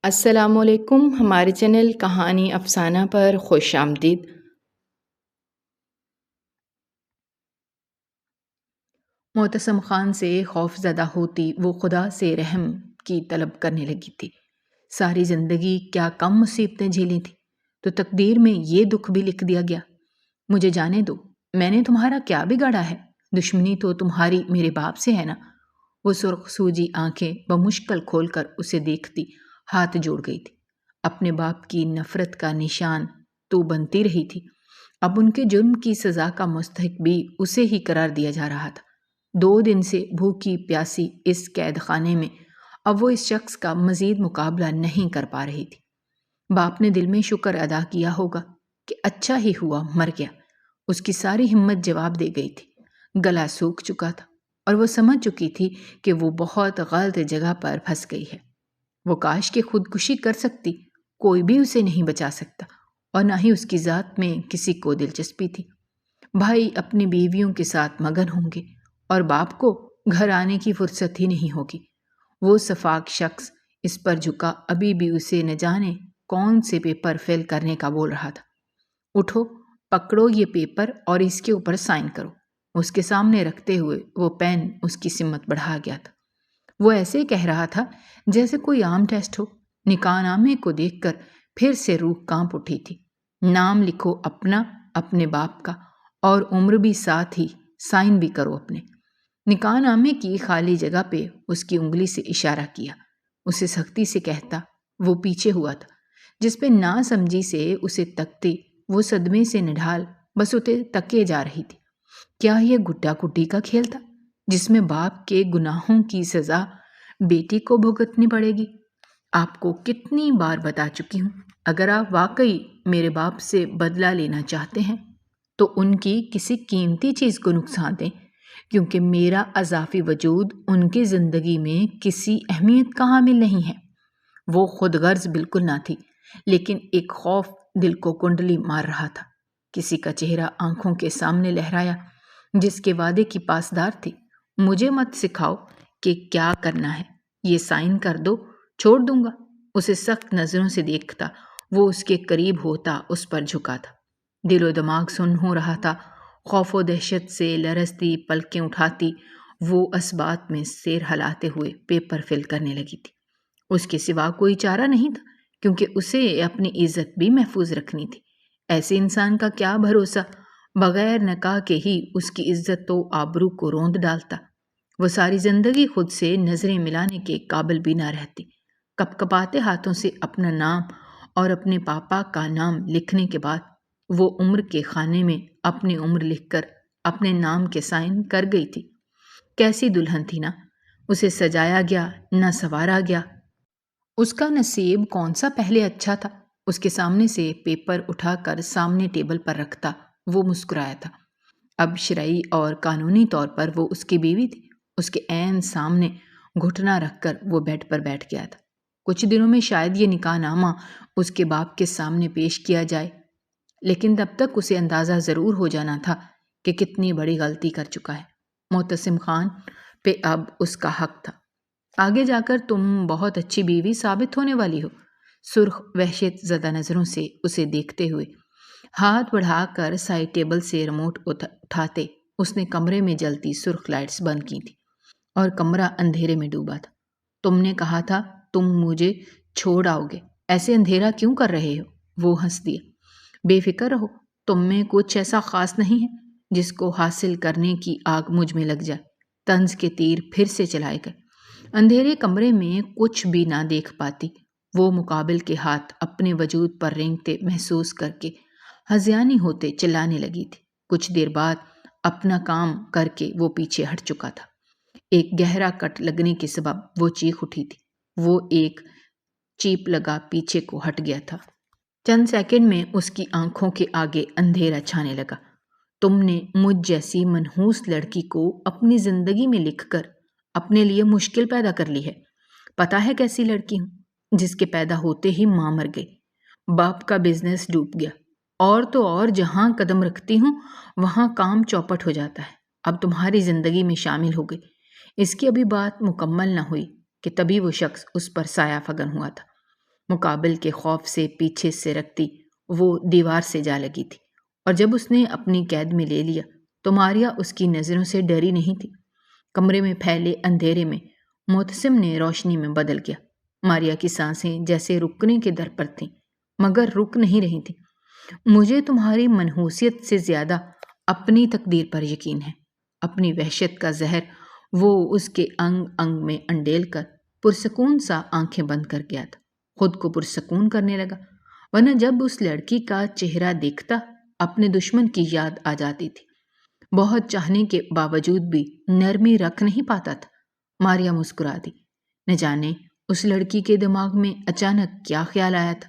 السلام علیکم، ہمارے چینل کہانی افسانہ پر خوش آمدید۔ معتصم خان سے خوف زدہ ہوتی وہ خدا سے رحم کی طلب کرنے لگی تھی۔ ساری زندگی کیا کم مصیبتیں جھیلی تھی، تو تقدیر میں یہ دکھ بھی لکھ دیا گیا۔ مجھے جانے دو، میں نے تمہارا کیا بگاڑا ہے؟ دشمنی تو تمہاری میرے باپ سے ہے نا؟ وہ سرخ سوجی آنکھیں بمشکل کھول کر اسے دیکھتی ہاتھ جوڑ گئی تھی۔ اپنے باپ کی نفرت کا نشان تو بنتی رہی تھی، اب ان کے جرم کی سزا کا مستحق بھی اسے ہی قرار دیا جا رہا تھا۔ 2 دن سے بھوکی پیاسی اس قید خانے میں اب وہ اس شخص کا مزید مقابلہ نہیں کر پا رہی تھی۔ باپ نے دل میں شکر ادا کیا ہوگا کہ اچھا ہی ہوا مر گیا۔ اس کی ساری ہمت جواب دے گئی تھی، گلا سوکھ چکا تھا اور وہ سمجھ چکی تھی کہ وہ بہت غلط جگہ پر پھنس گئی ہے۔ وہ کاش کہ خودکشی کر سکتی، کوئی بھی اسے نہیں بچا سکتا، اور نہ ہی اس کی ذات میں کسی کو دلچسپی تھی۔ بھائی اپنی بیویوں کے ساتھ مگن ہوں گے اور باپ کو گھر آنے کی فرصت ہی نہیں ہوگی۔ وہ شفاق شخص اس پر جھکا ابھی بھی اسے نہ جانے کون سے پیپر فیل کرنے کا بول رہا تھا۔ اٹھو، پکڑو یہ پیپر اور اس کے اوپر سائن کرو۔ اس کے سامنے رکھتے ہوئے وہ پین اس کی سمت بڑھا گیا تھا۔ وہ ایسے کہہ رہا تھا جیسے کوئی عام ٹیسٹ ہو۔ نکاح نامے کو دیکھ کر پھر سے روح کانپ اٹھی تھی۔ نام لکھو اپنا، اپنے باپ کا، اور عمر بھی ساتھ ہی سائن بھی کرو اپنے۔ نکاح نامے کی خالی جگہ پہ اس کی انگلی سے اشارہ کیا، اسے سختی سے کہتا۔ وہ پیچھے ہوا تھا، جس پہ نا سمجھی سے اسے تکتی وہ صدمے سے نڈھال بس اسے تکے جا رہی تھی۔ کیا یہ گڈا گڈی کا کھیل تھا جس میں باپ کے گناہوں کی سزا بیٹی کو بھگتنی پڑے گی؟ آپ کو کتنی بار بتا چکی ہوں، اگر آپ واقعی میرے باپ سے بدلہ لینا چاہتے ہیں تو ان کی کسی قیمتی چیز کو نقصان دیں، کیونکہ میرا اضافی وجود ان کی زندگی میں کسی اہمیت کا حامل نہیں ہے۔ وہ خود غرض بالکل نہ تھی، لیکن ایک خوف دل کو کنڈلی مار رہا تھا۔ کسی کا چہرہ آنکھوں کے سامنے لہرایا جس کے وعدے کی پاسدار تھی۔ مجھے مت سکھاؤ کہ کیا کرنا ہے، یہ سائن کر دو، چھوڑ دوں گا۔ اسے سخت نظروں سے دیکھتا وہ اس کے قریب ہوتا اس پر جھکا تھا۔ دل و دماغ سن ہو رہا تھا، خوف و دہشت سے لرزتی پلکیں اٹھاتی وہ اسبات میں سیر ہلاتے ہوئے پیپر فل کرنے لگی تھی۔ اس کے سوا کوئی چارہ نہیں تھا، کیونکہ اسے اپنی عزت بھی محفوظ رکھنی تھی۔ ایسے انسان کا کیا بھروسہ، بغیر نکاح کے ہی اس کی عزت و آبرو کو روند ڈالتا۔ وہ ساری زندگی خود سے نظریں ملانے کے قابل بھی نہ رہتی۔ کپ کپاتے ہاتھوں سے اپنا نام اور اپنے پاپا کا نام لکھنے کے بعد وہ عمر کے خانے میں اپنی عمر لکھ کر اپنے نام کے سائن کر گئی تھی۔ کیسی دلہن تھی نا، اسے سجایا گیا نہ سنوارا گیا۔ اس کا نصیب کون سا پہلے اچھا تھا۔ اس کے سامنے سے پیپر اٹھا کر سامنے ٹیبل پر رکھتا وہ مسکرایا تھا۔ اب شرعی اور قانونی طور پر وہ اس کی بیوی تھی۔ اس کے عین سامنے گھٹنا رکھ کر وہ بیڈ پر بیٹھ گیا تھا۔ کچھ دنوں میں شاید یہ نکاح نامہ اس کے باپ کے سامنے پیش کیا جائے، لیکن تب تک اسے اندازہ ضرور ہو جانا تھا کہ کتنی بڑی غلطی کر چکا ہے۔ معتصم خان پہ اب اس کا حق تھا۔ آگے جا کر تم بہت اچھی بیوی ثابت ہونے والی ہو۔ سرخ وحشت زدہ نظروں سے اسے دیکھتے ہوئے ہاتھ بڑھا کر سائڈ ٹیبل سے ریموٹ اٹھاتے اس نے کمرے میں جلتی سرخ لائٹس بند کی تھی اور کمرہ اندھیرے میں ڈوبا تھا۔ تم نے کہا تھا تم مجھے چھوڑ آؤ گے، ایسے اندھیرا کیوں کر رہے ہو؟ وہ ہنس دیا۔ بے فکر رہو، تم میں کچھ ایسا خاص نہیں ہے جس کو حاصل کرنے کی آگ مجھ میں لگ جائے۔ طنز کے تیر پھر سے چلائے گئے۔ اندھیرے کمرے میں کچھ بھی نہ دیکھ پاتی وہ مقابل کے ہاتھ اپنے وجود پر رینگتے محسوس کر کے ہذیانی ہوتے چلانے لگی تھی۔ کچھ دیر بعد اپنا کام کر کے وہ پیچھے ہٹ چکا تھا۔ ایک گہرا کٹ لگنے کے سبب وہ چیخ اٹھی تھی۔ وہ ایک چیپ لگا پیچھے کو ہٹ گیا تھا۔ چند سیکنڈ میں اس کی آنکھوں کے آگے اندھیرا چھانے لگا۔ تم نے مجھ جیسی منحوس لڑکی کو اپنی زندگی میں لکھ کر اپنے لیے مشکل پیدا کر لی ہے۔ پتہ ہے کیسی لڑکی ہوں، جس کے پیدا ہوتے ہی ماں مر گئی، باپ کا بزنس ڈوب گیا، اور تو اور جہاں قدم رکھتی ہوں وہاں کام چوپٹ ہو جاتا ہے۔ اب تمہاری زندگی میں شامل ہو گئی۔ اس کی ابھی بات مکمل نہ ہوئی کہ تبھی وہ شخص اس پر سایہ فگن ہوا تھا۔ مقابل کے خوف سے پیچھے سے رکھتی وہ دیوار سے جا لگی تھی، اور جب اس نے اپنی قید میں لے لیا تو ماریا اس کی نظروں سے ڈری نہیں تھی۔ کمرے میں پھیلے اندھیرے میں معتصم نے روشنی میں بدل گیا۔ ماریا کی سانسیں جیسے رکنے کے در پر تھیں، مگر رک نہیں رہی تھیں۔ مجھے تمہاری منحوسیت سے زیادہ اپنی تقدیر پر یقین ہے۔ اپنی وحشت کا زہر وہ اس کے انگ انگ میں انڈیل کر پرسکون سا آنکھیں بند کر گیا تھا، خود کو پرسکون کرنے لگا، ورنہ جب اس لڑکی کا چہرہ دیکھتا اپنے دشمن کی یاد آ جاتی تھی۔ بہت چاہنے کے باوجود بھی نرمی رکھ نہیں پاتا تھا۔ ماریا مسکرا دی۔ نہ جانے اس لڑکی کے دماغ میں اچانک کیا خیال آیا تھا۔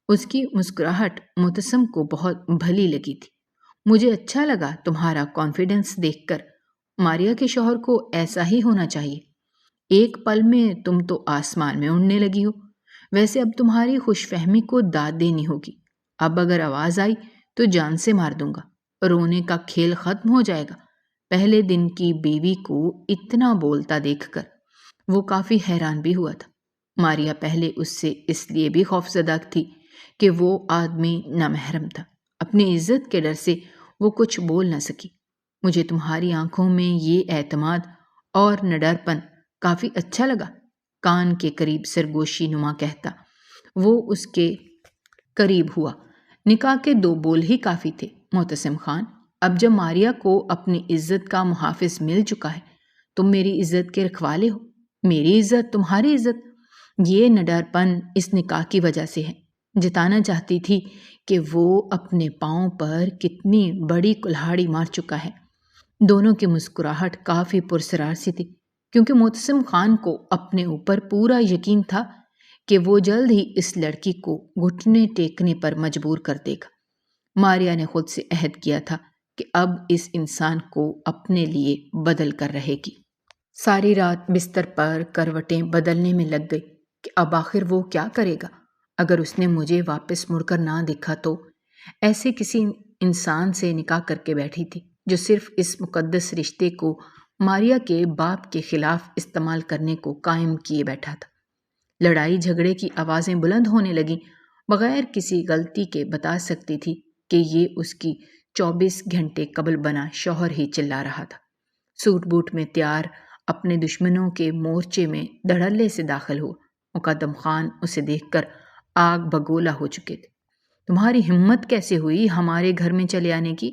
اس کی مسکراہٹ معتصم کو بہت بھلی لگی تھی۔ مجھے اچھا لگا تمہارا کانفیڈنس دیکھ کر۔ ماریا کے شوہر کو ایسا ہی ہونا چاہیے۔ ایک پل میں تم تو آسمان میں اڑنے لگی ہو۔ ویسے اب تمہاری خوش فہمی کو داد دینی ہوگی۔ اب اگر آواز آئی تو جان سے مار دوں گا۔ رونے کا کھیل ختم ہو جائے گا۔ پہلے دن کی بیوی کو اتنا بولتا دیکھ کر وہ کافی حیران بھی ہوا تھا۔ ماریا پہلے اس سے اس لیے بھی خوفزدہ تھی کہ وہ آدمی نامحرم تھا۔ اپنی عزت کے ڈر سے وہ کچھ بول نہ سکی۔ مجھے تمہاری آنکھوں میں یہ اعتماد اور نڈرپن کافی اچھا لگا، کان کے قریب سرگوشی نما کہتا وہ اس کے قریب ہوا۔ نکاح کے 2 بول ہی کافی تھے معتصم خان۔ اب جب ماریا کو اپنی عزت کا محافظ مل چکا ہے، تم میری عزت کے رکھوالے ہو۔ میری عزت تمہاری عزت، یہ نڈرپن اس نکاح کی وجہ سے ہے۔ جتانا چاہتی تھی کہ وہ اپنے پاؤں پر کتنی بڑی کلہاڑی مار چکا ہے۔ دونوں کی مسکراہٹ کافی پرسرار سی تھی، کیونکہ معتصم خان کو اپنے اوپر پورا یقین تھا کہ وہ جلد ہی اس لڑکی کو گھٹنے ٹیکنے پر مجبور کر دے گا۔ ماریا نے خود سے عہد کیا تھا کہ اب اس انسان کو اپنے لیے بدل کر رہے گی۔ ساری رات بستر پر کروٹیں بدلنے میں لگ گئی کہ اب آخر وہ کیا کرے گا۔ اگر اس نے مجھے واپس مڑ کر نہ دیکھا تو ایسے کسی انسان سے نکاح کر کے بیٹھی تھی جو صرف اس مقدس رشتے کو ماریا کے باپ کے خلاف استعمال کرنے کو قائم کیے بیٹھا تھا۔ لڑائی جھگڑے کی آوازیں بلند ہونے لگیں۔ بغیر کسی غلطی کے بتا سکتی تھی کہ یہ اس کی 24 گھنٹے قبل بنا شوہر ہی چلا رہا تھا۔ سوٹ بوٹ میں تیار اپنے دشمنوں کے مورچے میں دھڑلے سے داخل ہوا۔ مقدم خان اسے دیکھ کر آگ بگولا ہو چکے تھے۔ تمہاری ہمت کیسے ہوئی ہمارے گھر میں چلے آنے کی؟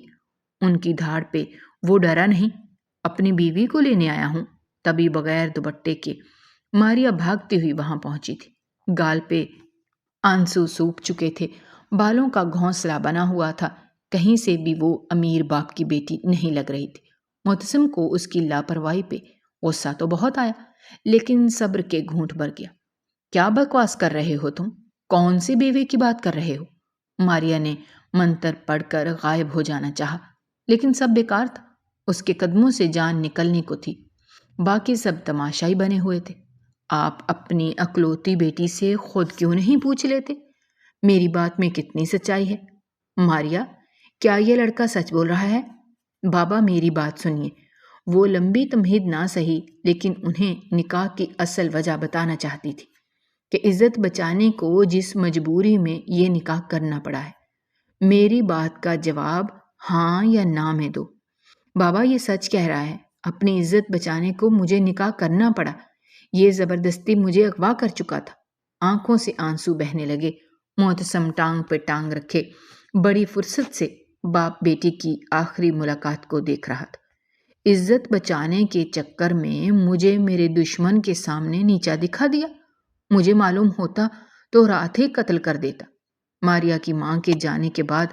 ان کی دھاڑ پہ وہ ڈرا نہیں۔ اپنی بیوی کو لینے آیا ہوں۔ تبھی بغیر دوپٹے کے ماریا بھاگتی ہوئی وہاں پہنچی تھی۔ گال پہ آنسو سوکھ چکے تھے، بالوں کا گھونسلہ بنا ہوا تھا، کہیں سے بھی وہ امیر باپ کی بیٹی نہیں لگ رہی تھی۔ معتصم کو اس کی لاپرواہی پہ غصہ تو بہت آیا، لیکن صبر کے گھونٹ بھر گیا۔ کیا بکواس کر رہے ہو تم؟ کون سی بیوی کی بات کر رہے ہو؟ ماریا نے منتر پڑھ کر غائب ہو جانا چاہا، لیکن سب بیکار تھا۔ اس کے قدموں سے جان نکلنے کو تھی، باقی سب تماشائی بنے ہوئے تھے۔ آپ اپنی اکلوتی بیٹی سے خود کیوں نہیں پوچھ لیتے میری بات میں کتنی سچائی ہے؟ ماریا، کیا یہ لڑکا سچ بول رہا ہے؟ بابا میری بات سنیے۔ وہ لمبی تمہید نہ سہی، لیکن انہیں نکاح کی اصل وجہ بتانا چاہتی تھی کہ عزت بچانے کو جس مجبوری میں یہ نکاح کرنا پڑا ہے۔ میری بات کا جواب ہاں یا نہ میں دو۔ بابا یہ سچ کہہ رہا ہے، اپنی عزت بچانے کو مجھے نکاح کرنا پڑا۔ یہ زبردستی مجھے اغوا کر چکا تھا۔ آنکھوں سے آنسو بہنے لگے۔ معتصم ٹانگ پہ ٹانگ رکھے بڑی فرصت سے باپ بیٹی کی آخری ملاقات کو دیکھ رہا تھا۔ عزت بچانے کے چکر میں مجھے میرے دشمن کے سامنے نیچا دکھا دیا۔ مجھے معلوم ہوتا تو رات ہی قتل کر دیتا۔ ماریا کی ماں کے جانے کے بعد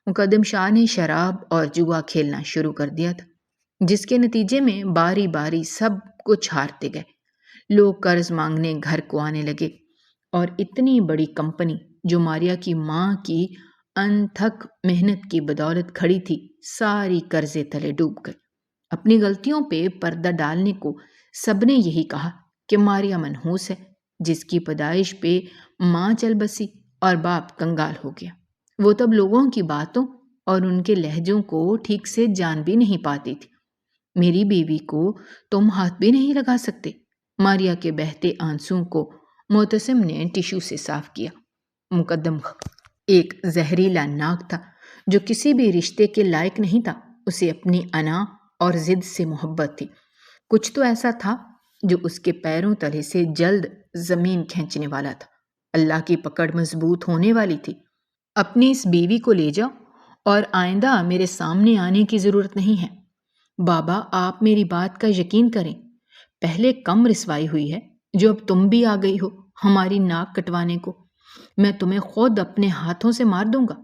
مقدم شاہ نے شراب اور جوا کھیلنا شروع کر دیا تھا، جس کے نتیجے میں باری باری سب کچھ ہارتے گئے۔ لوگ قرض مانگنے گھر کو آنے لگے، اور اتنی بڑی کمپنی جو ماریا کی ماں کی انتھک محنت کی بدولت کھڑی تھی، ساری قرضے تلے ڈوب گئی۔ اپنی غلطیوں پہ پردہ ڈالنے کو سب نے یہی کہا کہ ماریا منحوس ہے، جس کی پیدائش پہ ماں چل بسی اور باپ کنگال ہو گیا۔ وہ تب لوگوں کی باتوں اور ان کے لہجوں کو ٹھیک سے جان بھی نہیں پاتی تھی۔ میری بیوی کو تم ہاتھ بھی نہیں لگا سکتے۔ ماریا کے بہتے آنسوؤں کو معتصم نے ٹیشو سے صاف کیا۔ مقدم ایک زہریلا ناک تھا جو کسی بھی رشتے کے لائق نہیں تھا۔ اسے اپنی انا اور ضد سے محبت تھی۔ کچھ تو ایسا تھا جو اس کے پیروں تلے سے جلد زمین کھینچنے والا تھا۔ اللہ کی پکڑ مضبوط ہونے والی تھی۔ اپنی اس بیوی کو لے جاؤ اور آئندہ میرے سامنے آنے کی ضرورت نہیں ہے۔ بابا، آپ میری بات کا یقین کریں، پہلے کم رسوائی ہوئی ہے جو اب تم بھی آ گئی ہو ہماری ناک کٹوانے کو۔ میں تمہیں خود اپنے ہاتھوں سے مار دوں گا۔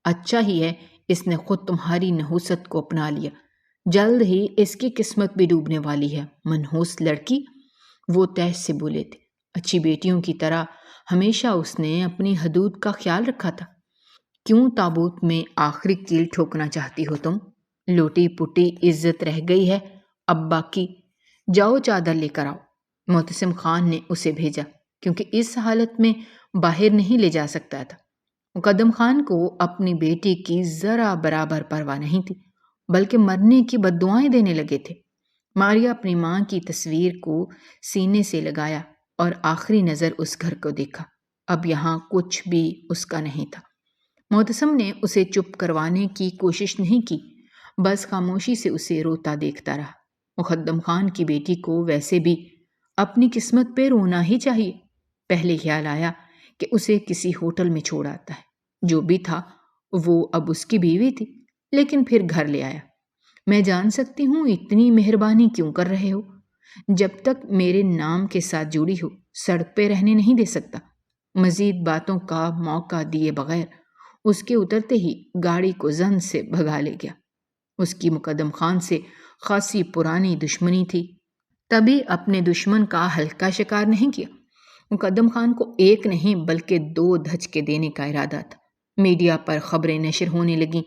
اچھا ہی ہے اس نے خود تمہاری نحوست کو اپنا لیا، جلد ہی اس کی قسمت بھی ڈوبنے والی ہے۔ منحوس لڑکی، وہ تیش سے بولے تھے۔ اچھی بیٹیوں کی طرح ہمیشہ اس نے اپنی حدود کا خیال رکھا تھا۔ کیوں تابوت میں آخری کیل ٹھوکنا چاہتی ہو تم؟ لوٹی پوٹی عزت رہ گئی ہے ابا کی۔ جاؤ چادر لے کر آؤ۔ معتصم خان نے اسے بھیجا کیونکہ اس حالت میں باہر نہیں لے جا سکتا تھا۔ مقدم خان کو اپنی بیٹی کی ذرا برابر پرواہ نہیں تھی، بلکہ مرنے کی بد دعائیں دینے لگے تھے۔ ماریا اپنی ماں کی تصویر کو سینے سے لگایا اور آخری نظر اس گھر کو دیکھا۔ اب یہاں کچھ بھی اس کا نہیں تھا۔ معتصم نے اسے چپ کروانے کی کوشش نہیں کی، بس خاموشی سے اسے روتا دیکھتا رہا۔ مقدم خان کی بیٹی کو ویسے بھی اپنی قسمت پہ رونا ہی چاہیے۔ پہلے خیال آیا کہ اسے کسی ہوٹل میں چھوڑ آتا ہے۔ جو بھی تھا وہ اب اس کی بیوی تھی، لیکن پھر گھر لے آیا۔ میں جان سکتی ہوں اتنی مہربانی کیوں کر رہے ہو؟ جب تک میرے نام کے ساتھ جڑی ہو سڑک پہ رہنے نہیں دے سکتا۔ مزید باتوں کا موقع دیے بغیر اس کے اترتے ہی گاڑی کو زن سے بھگا لے گیا۔ اس کی مقدم خان سے خاصی پرانی دشمنی تھی، تبھی اپنے دشمن کا ہلکا شکار نہیں کیا۔ مقدم خان کو ایک نہیں بلکہ 2 دھچکے دینے کا ارادہ تھا۔ میڈیا پر خبریں نشر ہونے لگیں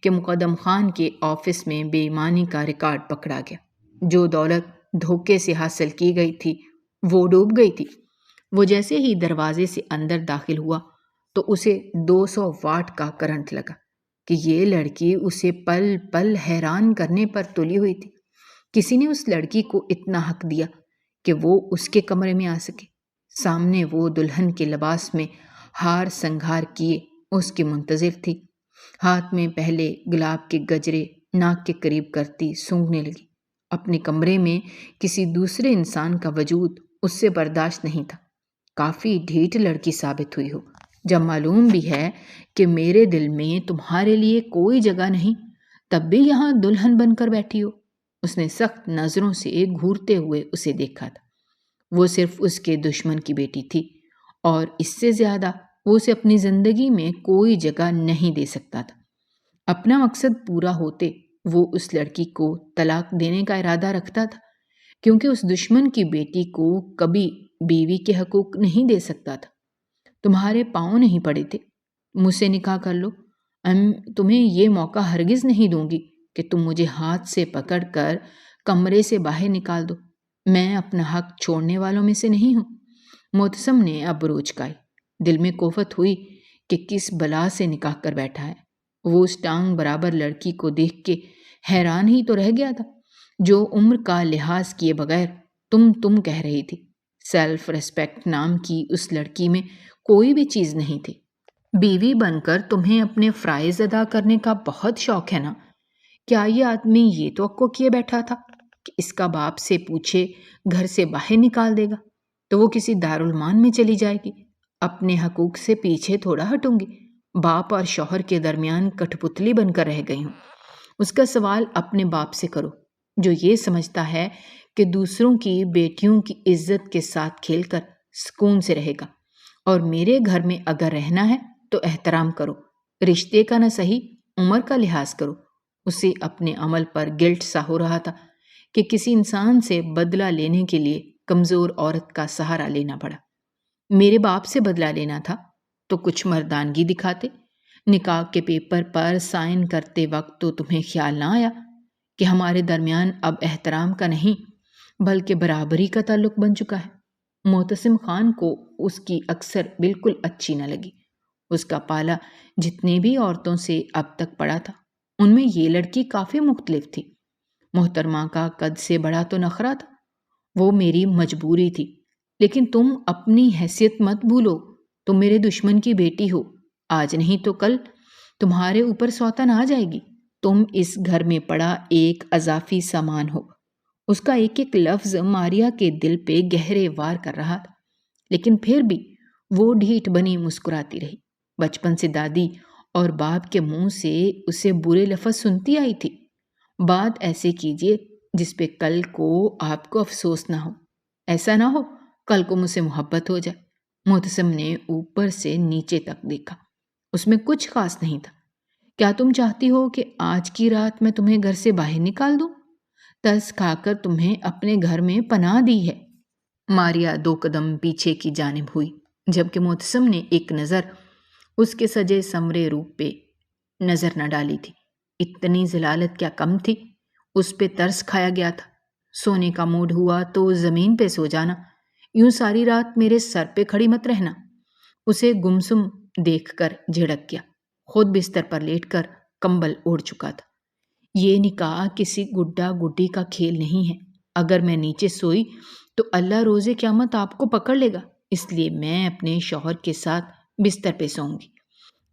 کہ مقدم خان کے آفس میں بے ایمانی کا ریکارڈ پکڑا گیا۔ جو دولت دھوکے سے حاصل کی گئی تھی وہ ڈوب گئی تھی۔ وہ جیسے ہی دروازے سے اندر داخل ہوا تو اسے 200 واٹ کا کرنٹ لگا کہ یہ لڑکی اسے پل پل حیران کرنے پر تلی ہوئی تھی۔ کسی نے اس لڑکی کو اتنا حق دیا کہ وہ اس کے کمرے میں آ سکے۔ سامنے وہ دلہن کے لباس میں ہار سنگھار کیے اس کی منتظر تھی۔ ہاتھ میں پہلے گلاب کے گجرے ناک کے قریب کرتی سونگھنے لگی۔ اپنے کمرے میں کسی دوسرے انسان کا وجود اس سے برداشت نہیں تھا۔ کافی ڈھیٹ لڑکی ثابت ہوئی ہو، جب معلوم بھی ہے کہ میرے دل میں تمہارے لیے کوئی جگہ نہیں، تب بھی یہاں دلہن بن کر بیٹھی ہو۔ اس نے سخت نظروں سے گھورتے ہوئے اسے دیکھا تھا۔ وہ صرف اس کے دشمن کی بیٹی تھی اور اس سے زیادہ وہ اسے اپنی زندگی میں کوئی جگہ نہیں دے سکتا تھا۔ اپنا مقصد پورا ہوتے وہ اس لڑکی کو طلاق دینے کا ارادہ رکھتا تھا، کیونکہ اس دشمن کی بیٹی کو کبھی بیوی کے حقوق نہیں دے سکتا تھا۔ تمہارے پاؤں نہیں پڑے تھے، مجھ سے نکاح کر لو۔ تمہیں یہ موقع ہرگز نہیں دوں گی کہ تم مجھے ہاتھ سے پکڑ کر کمرے سے باہر نکال دو۔ میں اپنا حق چھوڑنے والوں میں سے نہیں ہوں۔ معتصم نے اب روچکائی۔ دل میں کوفت ہوئی کہ کس بلا سے نکاح کر بیٹھا ہے۔ وہ اس ٹانگ برابر لڑکی کو دیکھ کے حیران ہی تو رہ گیا تھا، جو عمر کا لحاظ کیے بغیر تم کہہ رہی تھی۔ سیلف ریسپیکٹ نام کی اس لڑکی میں کوئی بھی چیز نہیں تھی۔ بیوی بن کر تمہیں اپنے فرائض ادا کرنے کا بہت شوق ہے نا؟ کیا یہ آدمی یہ توقع کیے بیٹھا تھا کہ اس کا باپ سے پوچھے گھر سے باہر نکال دے گا تو وہ کسی دارالمان میں چلی جائے گی؟ اپنے حقوق سے پیچھے تھوڑا ہٹوں گی۔ باپ اور شوہر کے درمیان کٹھ پتلی بن کر رہ گئی ہوں۔ اس کا سوال اپنے باپ سے کرو، جو یہ سمجھتا ہے کہ دوسروں کی بیٹیوں کی عزت کے ساتھ کھیل کر سکون سے رہے گا۔ اور میرے گھر میں اگر رہنا ہے تو احترام کرو، رشتے کا نہ صحیح عمر کا لحاظ کرو۔ اسے اپنے عمل پر گلٹ سا ہو رہا تھا کہ کسی انسان سے بدلہ لینے کے لیے کمزور عورت کا سہارا لینا پڑا۔ میرے باپ سے بدلہ لینا تھا تو کچھ مردانگی دکھاتے۔ نکاح کے پیپر پر سائن کرتے وقت تو تمہیں خیال نہ آیا کہ ہمارے درمیان اب احترام کا نہیں بلکہ برابری کا تعلق بن چکا ہے؟ معتصم خان کو اس کی اکثر بالکل اچھی نہ لگی۔ اس کا پالا جتنی بھی عورتوں سے اب تک پڑا تھا ان میں یہ لڑکی کافی مختلف تھی۔ محترمہ کا قد سے بڑا تو نخرہ تھا۔ وہ میری مجبوری تھی، لیکن تم اپنی حیثیت مت بھولو، تم میرے دشمن کی بیٹی ہو، آج نہیں تو کل تمہارے اوپر سوتن آ جائے گی۔ تم اس گھر میں پڑا ایک اضافی سامان ہو۔ اس کا ایک ایک لفظ ماریا کے دل پہ گہرے وار کر رہا تھا، لیکن پھر بھی وہ ڈھیٹ بنی مسکراتی رہی۔ بچپن سے دادی اور باپ کے منہ سے اسے برے لفظ سنتی آئی تھی۔ بات ایسے کیجیے جس پہ کل کو آپ کو افسوس نہ ہو، ایسا نہ ہو کل کو مجھ سے محبت ہو جائے۔ معتصم نے اوپر سے نیچے تک دیکھا، اس میں کچھ خاص نہیں تھا۔ کیا تم چاہتی ہو کہ آج کی رات میں تمہیں گھر سے باہر نکال دوں؟ ترس کھا کر تمہیں اپنے گھر میں پناہ دی ہے۔ ماریا 2 قدم پیچھے کی جانب ہوئی، جبکہ معتصم نے ایک نظر اس کے سجے سمرے روپ پہ نظر نہ ڈالی تھی۔ اتنی ذلالت کیا کم تھی؟ اس پہ ترس کھایا گیا تھا۔ سونے کا موڈ ہوا تو زمین پہ سو جانا، یوں ساری رات میرے سر پہ کھڑی مت رہنا۔ اسے گمسم دیکھ کر جھڑک گیا، خود بستر پر لیٹ کر کمبل اوڑھ چکا تھا۔ یہ نکاح کسی گڈا گڈی کا کھیل نہیں ہے۔ اگر میں نیچے سوئی تو اللہ روز قیامت آپ کو پکڑ لے گا، اس لیے میں اپنے شوہر کے ساتھ بستر پہ سوؤں گی۔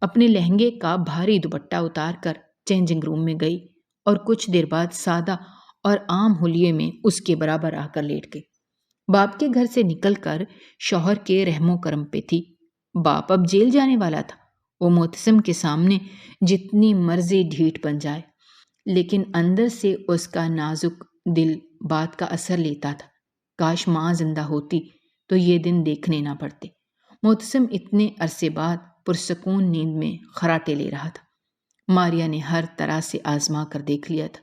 اپنے لہنگے کا بھاری دوپٹہ اتار کر چینجنگ روم میں گئی اور کچھ دیر بعد سادہ اور عام حلیے میں اس کے برابر آ کر لیٹ گئی۔ باپ کے گھر سے نکل کر شوہر کے رحم و کرم پہ تھی۔ باپ اب جیل جانے والا تھا۔ وہ معتصم کے سامنے جتنی مرضی ڈھیٹ بن جائے، لیکن اندر سے اس کا نازک دل بات کا اثر لیتا تھا۔ کاش ماں زندہ ہوتی تو یہ دن دیکھنے نہ پڑتے۔ معتصم اتنے عرصے بعد پرسکون نیند میں خراٹے لے رہا تھا۔ ماریا نے ہر طرح سے آزما کر دیکھ لیا تھا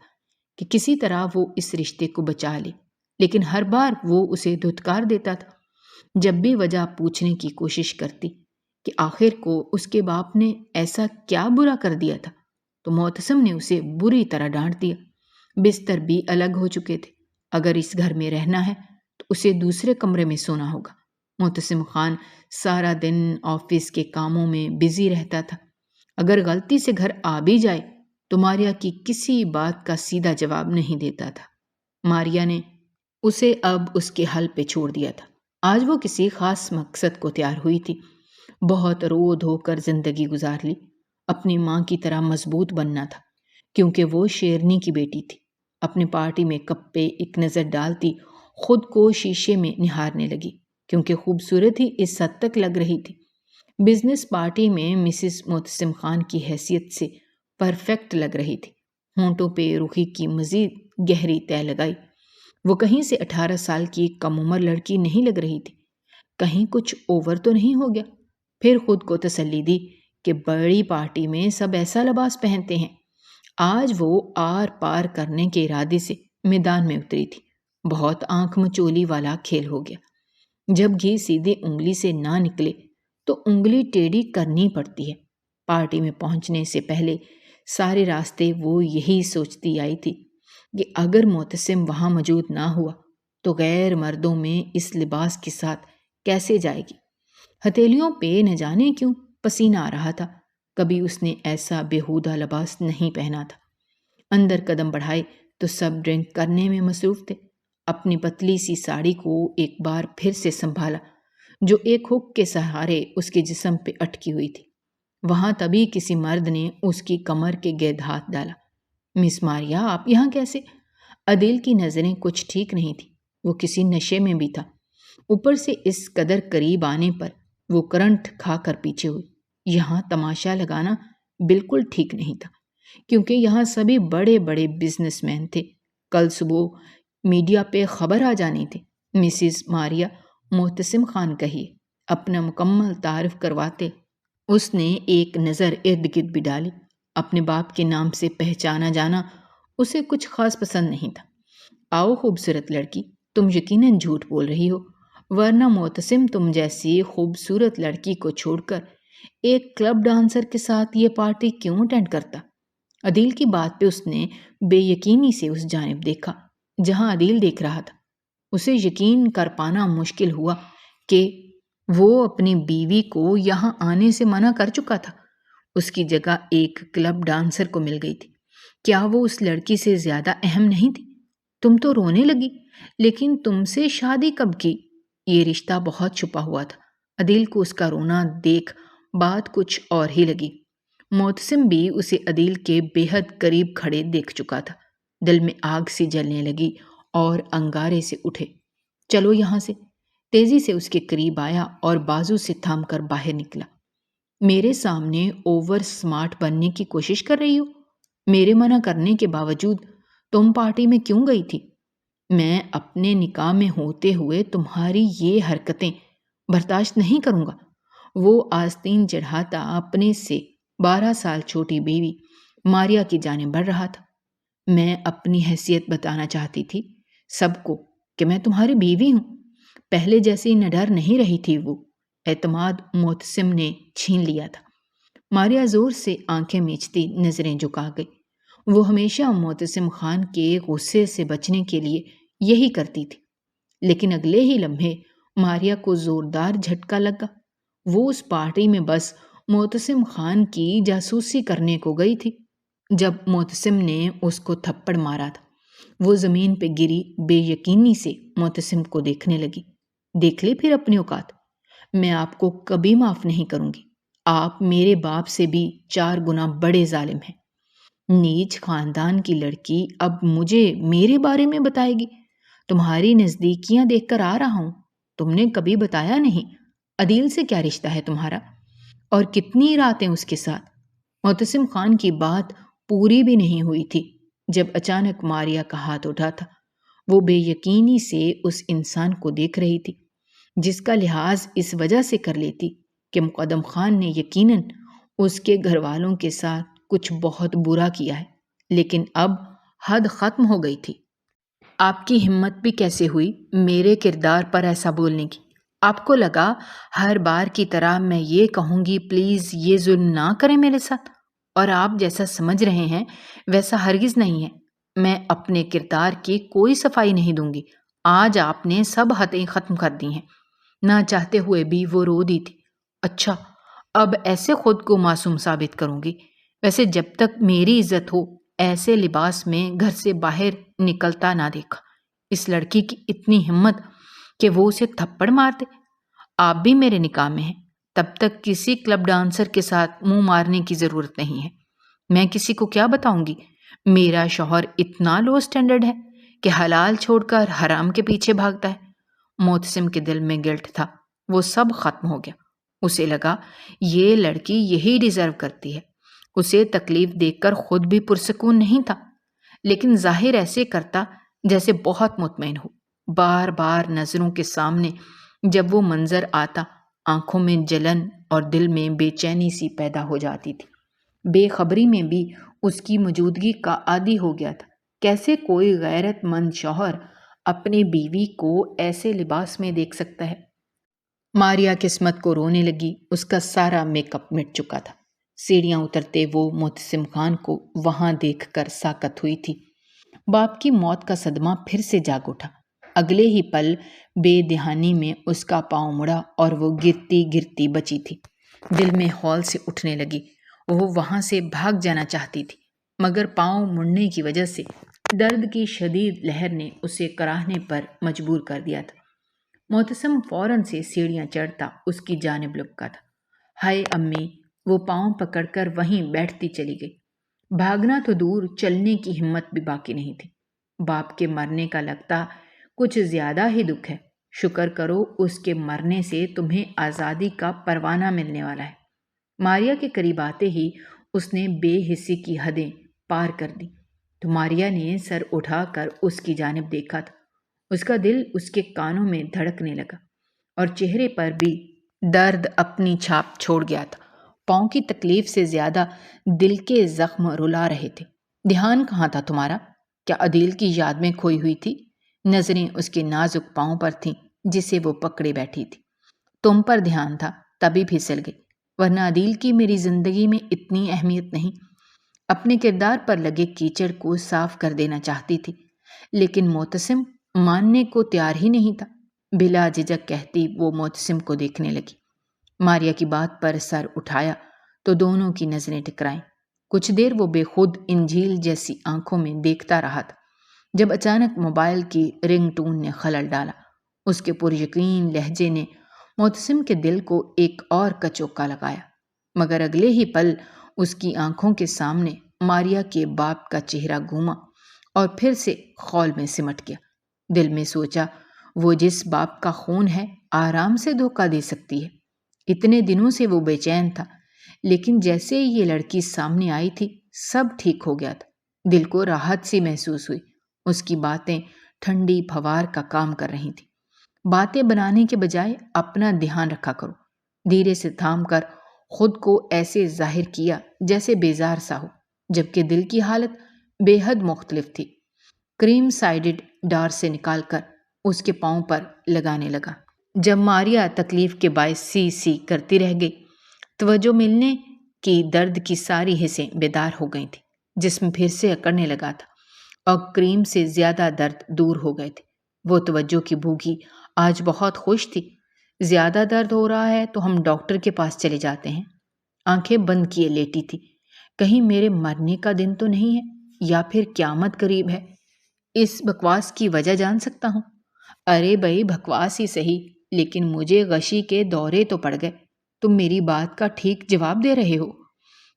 کہ کسی طرح وہ اس رشتے کو بچا لے، لیکن ہر بار وہ اسے دھتکار دیتا تھا۔ جب بھی وجہ پوچھنے کی کوشش کرتی کہ آخر کو اس کے باپ نے ایسا کیا برا کر دیا تھا، تو معتصم نے اسے بری طرح ڈانٹ دیا۔ بستر بھی الگ ہو چکے تھے۔ اگر اس گھر میں رہنا ہے تو اسے دوسرے کمرے میں سونا ہوگا۔ معتصم خان سارا دن آفس کے کاموں میں بزی رہتا تھا۔ اگر غلطی سے گھر آ بھی جائے تو ماریا کی کسی بات کا سیدھا جواب نہیں دیتا تھا۔ ماریا نے اسے اب اس کے حل پہ چھوڑ دیا تھا۔ آج وہ کسی خاص مقصد کو تیار ہوئی تھی۔ بہت رو دھو کر زندگی گزار لی۔ اپنی ماں کی طرح مضبوط بننا تھا، کیونکہ وہ شیرنی کی بیٹی تھی۔ اپنے پارٹی میک اپ پہ ایک نظر ڈالتی خود کو شیشے میں نہارنے لگی، کیونکہ خوبصورت ہی اس حد تک لگ رہی تھی۔ بزنس پارٹی میں مسز معتصم خان کی حیثیت سے پرفیکٹ لگ رہی تھی۔ ہونٹوں پہ رخی کی مزید گہری تہ لگائی۔ وہ کہیں سے 18 سال کی کم عمر لڑکی نہیں لگ رہی تھی۔ کہیں کچھ اوور تو نہیں ہو گیا؟ پھر خود کو تسلی دی کہ بڑی پارٹی میں سب ایسا لباس پہنتے ہیں۔ آج وہ آر پار کرنے کے ارادے سے میدان میں اتری تھی۔ بہت آنکھ مچولی والا کھیل ہو گیا۔ جب گھی سیدھی انگلی سے نہ نکلے تو انگلی ٹیڑھی کرنی پڑتی ہے۔ پارٹی میں پہنچنے سے پہلے سارے راستے وہ یہی سوچتی آئی تھی کہ اگر معتصم وہاں موجود نہ ہوا تو غیر مردوں میں اس لباس کے ساتھ کیسے جائے گی۔ ہتھیلیوں پہ نہ جانے کیوں پسینہ آ رہا تھا۔ کبھی اس نے ایسا بیہودہ لباس نہیں پہنا تھا۔ اندر قدم بڑھائے تو سب ڈرنک کرنے میں مصروف تھے۔ اپنی پتلی سی ساڑی کو ایک بار پھر سے سنبھالا جو ایک ہک کے سہارے اس کے جسم پہ اٹکی ہوئی تھی۔ وہاں تبھی کسی مرد نے اس کی کمر کے گرد ہاتھ ڈالا۔ مس ماریا، آپ یہاں کیسے؟ عدیل کی نظریں کچھ ٹھیک نہیں تھی۔ وہ کسی نشے میں بھی تھا۔ اوپر سے اس قدر قریب آنے پر وہ کرنٹ کھا کر پیچھے ہوئی۔ یہاں تماشا لگانا بالکل ٹھیک نہیں تھا، کیونکہ یہاں سبھی بڑے بڑے بزنس مین تھے۔ کل صبح میڈیا پہ خبر آ جانی تھی۔ مسز ماریا معتصم خان کہیے، اپنا مکمل تعارف کرواتے اس نے ایک نظر ارد گرد بھی ڈالی۔ اپنے باپ کے نام سے پہچانا جانا اسے کچھ خاص پسند نہیں تھا۔ آؤ خوبصورت لڑکی، تم یقیناً جھوٹ بول رہی ہو، ورنہ معتصم تم جیسی خوبصورت لڑکی کو چھوڑ کر ایک کلب ڈانسر کے ساتھ یہ پارٹی کیوں اٹینڈ کرتا؟ عدیل کی بات پہ اس نے بے یقینی سے اس جانب دیکھا جہاں عدیل دیکھ رہا تھا۔ اسے یقین کر پانا مشکل ہوا کہ وہ اپنی بیوی کو یہاں آنے سے منع کر چکا تھا۔ اس کی جگہ ایک کلب ڈانسر کو مل گئی تھی۔ کیا وہ اس لڑکی سے زیادہ اہم نہیں تھی؟ تم تو رونے لگی، لیکن تم سے شادی کب کی؟ یہ رشتہ بہت چھپا ہوا تھا۔ عدیل کو اس کا رونا دیکھ بات کچھ اور ہی لگی۔ معتصم بھی اسے عدیل کے بے حد قریب کھڑے دیکھ چکا تھا۔ دل میں آگ سی جلنے لگی اور انگارے سے اٹھے۔ چلو یہاں سے، تیزی سے اس کے قریب آیا اور بازو سے تھام کر باہر نکلا۔ میرے سامنے اوور سمارٹ بننے کی کوشش کر رہی ہو؟ میرے منع کرنے کے باوجود تم پارٹی میں کیوں گئی تھی؟ میں اپنے نکاح میں ہوتے ہوئے تمہاری یہ حرکتیں برداشت نہیں کروں گا۔ وہ آستین چڑھاتا اپنے سے 12 سال چھوٹی بیوی ماریا کی جانب بڑھ رہا تھا۔ میں اپنی حیثیت بتانا چاہتی تھی سب کو کہ میں تمہاری بیوی ہوں۔ پہلے جیسی نڈر نہیں رہی تھی وہ۔ اعتماد معتصم نے چھین لیا تھا۔ ماریا زور سے آنکھیں میچتی نظریں جھکا گئی۔ وہ ہمیشہ معتصم خان کے غصے سے بچنے کے لیے یہی کرتی تھی، لیکن اگلے ہی لمحے ماریا کو زوردار جھٹکا لگا۔ وہ اس پارٹی میں بس معتصم خان کی جاسوسی کرنے کو گئی تھی۔ جب معتصم نے اس کو تھپڑ مارا تھا، وہ زمین پہ گری بے یقینی سے معتصم کو دیکھنے لگی۔ دیکھ لی پھر اپنی اوقات؟ میں آپ کو کبھی معاف نہیں کروں گی۔ آپ میرے باپ سے بھی 4 گنا بڑے ظالم ہیں۔ نیچ خاندان کی لڑکی اب مجھے میرے بارے میں بتائے گی؟ تمہاری نزدیکیاں دیکھ کر آ رہا ہوں، تم نے کبھی بتایا نہیں عدیل سے کیا رشتہ ہے تمہارا اور کتنی راتیں اس کے ساتھ۔ معتصم خان کی بات پوری بھی نہیں ہوئی تھی جب اچانک ماریا کا ہاتھ اٹھا تھا۔ وہ بے یقینی سے اس انسان کو دیکھ رہی تھی جس کا لحاظ اس وجہ سے کر لیتی کہ مقدم خان نے یقیناً اس کے گھر والوں کے ساتھ کچھ بہت برا کیا ہے، لیکن اب حد ختم ہو گئی تھی۔ آپ کی ہمت بھی کیسے ہوئی میرے کردار پر ایسا بولنے کی؟ آپ کو لگا ہر بار کی طرح میں یہ کہوں گی پلیز یہ ظلم نہ کریں میرے ساتھ، اور آپ جیسا سمجھ رہے ہیں ویسا ہرگز نہیں ہے۔ میں اپنے کردار کی کوئی صفائی نہیں دوں گی۔ آج آپ نے سب حدیں ختم کر دی ہیں۔ نہ چاہتے ہوئے بھی وہ رو دی تھی۔ اچھا، اب ایسے خود کو معصوم ثابت کروں گی؟ ویسے جب تک میری عزت ہو ایسے لباس میں گھر سے باہر نکلتا نہ دیکھا۔ اس لڑکی کی اتنی ہمت کہ وہ اسے تھپڑ مار دے۔ آپ بھی میرے نکاح میں ہیں، تب تک کسی کلب ڈانسر کے ساتھ منہ مارنے کی ضرورت نہیں ہے۔ میں کسی کو کیا بتاؤں گی میرا شوہر اتنا لو سٹینڈرڈ ہے کہ حلال چھوڑ کر حرام کے پیچھے بھاگتا ہے۔ معتصم کے دل میں گلٹ تھا، وہ سب ختم ہو گیا۔ اسے لگا یہ لڑکی یہی ڈیزرو کرتی ہے۔ اسے تکلیف دیکھ کر خود بھی پرسکون نہیں تھا، لیکن ظاہر ایسے کرتا جیسے بہت مطمئن ہو۔ بار بار نظروں کے سامنے جب وہ منظر آتا، آنکھوں میں جلن اور دل میں بے چینی سی پیدا ہو جاتی تھی۔ بے خبری میں بھی اس کی موجودگی کا عادی ہو گیا تھا۔ کیسے کوئی غیرت مند شوہر اپنی بیوی کو ایسے لباس میں دیکھ سکتا ہے؟ ماریا قسمت کو رونے لگی۔ اس کا سارا میک اپ مٹ چکا تھا۔ سیڑھیاں اترتے وہ معتصم خان کو وہاں دیکھ کر ساکت ہوئی تھی۔ باپ کی موت کا صدمہ پھر سے جاگ اٹھا۔ اگلے ہی پل بے دہانی میں اس کا پاؤں مڑا اور وہ گرتی گرتی بچی تھی۔ دل میں ہول سے اٹھنے لگی۔ وہ وہاں سے بھاگ جانا چاہتی تھی، مگر پاؤں مڑنے کی وجہ سے درد کی شدید لہر نے اسے کراہنے پر مجبور کر دیا تھا۔ معتصم فوراً سے سیڑھیاں چڑھتا اس کی جانب لپکا تھا۔ ہائے امی! وہ پاؤں پکڑ کر وہیں بیٹھتی چلی گئی۔ بھاگنا تو دور، چلنے کی ہمت بھی باقی نہیں تھی۔ باپ کے مرنے کا لگتا کچھ زیادہ ہی دکھ ہے۔ شکر کرو اس کے مرنے سے تمہیں آزادی کا پروانہ ملنے والا ہے۔ ماریا کے قریب آتے ہی اس نے بے حسی کی حدیں پار کر دی تو ماریا نے سر اٹھا کر اس کی جانب دیکھا تھا۔ اس کا دل اس کے کانوں میں دھڑکنے لگا اور چہرے پر بھی درد اپنی چھاپ چھوڑ گیا تھا۔ پاؤں کی تکلیف سے زیادہ دل کے زخم رلا رہے تھے۔ دھیان کہاں تھا تمہارا؟ کیا عدیل کی یاد میں کھوئی ہوئی تھی؟ نظریں اس کے نازک پاؤں پر تھیں جسے وہ پکڑے بیٹھی تھی۔ تم پر دھیان تھا تبھی پھسل گئی، ورنہ عدیل کی میری زندگی میں اتنی اہمیت نہیں۔ اپنے کردار پر لگے کیچڑ کو صاف کر دینا چاہتی تھی، لیکن معتصم ماننے کو تیار ہی نہیں تھا۔ بلا جھجک کہتی وہ معتصم کو دیکھنے لگی۔ ماریا کی بات پر سر اٹھایا تو دونوں کی نظریں ٹکرائیں۔ کچھ دیر وہ بے خود انجیل جیسی آنکھوں میں دیکھتا رہا تھا، جب اچانک موبائل کی رنگ ٹون نے خلل ڈالا۔ اس کے پریقین لہجے نے معتصم کے دل کو ایک اور کچوکا لگایا، مگر اگلے ہی پل اس کی آنکھوں کے سامنے ماریا کے باپ کا چہرہ گھوما اور پھر سے خول میں سمٹ گیا۔ دل میں سوچا، وہ جس باپ کا خون ہے آرام سے دھوکہ دے سکتی ہے۔ اتنے دنوں سے وہ بے چین تھا، لیکن جیسے ہی یہ لڑکی سامنے آئی تھی سب ٹھیک ہو گیا تھا۔ دل کو راحت سی محسوس ہوئی۔ اس کی باتیں ٹھنڈی پھوار کا کام کر رہی تھی۔ باتیں بنانے کے بجائے اپنا دھیان رکھا کرو۔ دھیرے سے تھام کر خود کو ایسے ظاہر کیا جیسے بیزار سا ہو، جبکہ دل کی حالت بے حد مختلف تھی۔ کریم سائیڈڈ ڈار سے نکال کر اس کے پاؤں پر لگانے لگا۔ جب ماریا تکلیف کے باعث سی سی کرتی رہ گئی، توجہ ملنے کی درد کی ساری حصیں بیدار ہو گئی تھی۔ جسم پھر سے اکڑنے لگا تھا اور کریم سے زیادہ درد دور ہو گئے تھے۔ وہ توجہ کی بھوکی آج بہت خوش تھی۔ زیادہ درد ہو رہا ہے تو ہم ڈاکٹر کے پاس چلے جاتے ہیں۔ آنکھیں بند کیے لیٹی تھی۔ کہیں میرے مرنے کا دن تو نہیں ہے یا پھر قیامت قریب ہے؟ اس بکواس کی وجہ جان سکتا ہوں؟ ارے بھائی بکواس ہی صحیح، لیکن مجھے غشی کے دورے تو پڑ گئے۔ تم میری بات کا ٹھیک جواب دے رہے ہو؟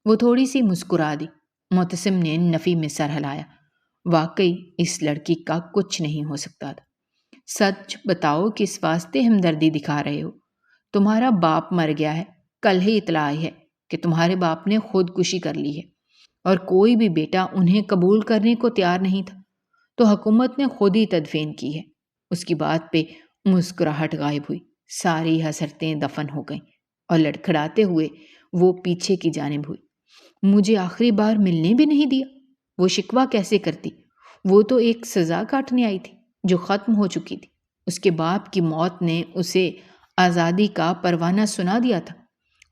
وہ تھوڑی سی مسکرا دی۔ معتصم نے نفی میں سر ہلایا۔ واقعی اس لڑکی کا کچھ نہیں ہو سکتا تھا۔ سچ بتاؤ، کس واسطے ہمدردی دکھا رہے ہو؟ تمہارا باپ مر گیا ہے۔ کل ہی اطلاع آئی ہے کہ تمہارے باپ نے خودکشی کر لی ہے اور کوئی بھی بیٹا انہیں قبول کرنے کو تیار نہیں تھا، تو حکومت نے خود ہی تدفین کی ہے۔ اس کی بات پہ مسکراہٹ غائب ہوئی، ساری حسرتیں دفن ہو گئیں اور لڑکھڑاتے ہوئے وہ پیچھے کی جانب ہوئی۔ مجھے آخری بار ملنے بھی نہیں دیا۔ وہ شکوہ کیسے کرتی؟ وہ تو ایک سزا کاٹنے آئی تھی جو ختم ہو چکی تھی۔ اس کے باپ کی موت نے اسے آزادی کا پروانہ سنا دیا تھا۔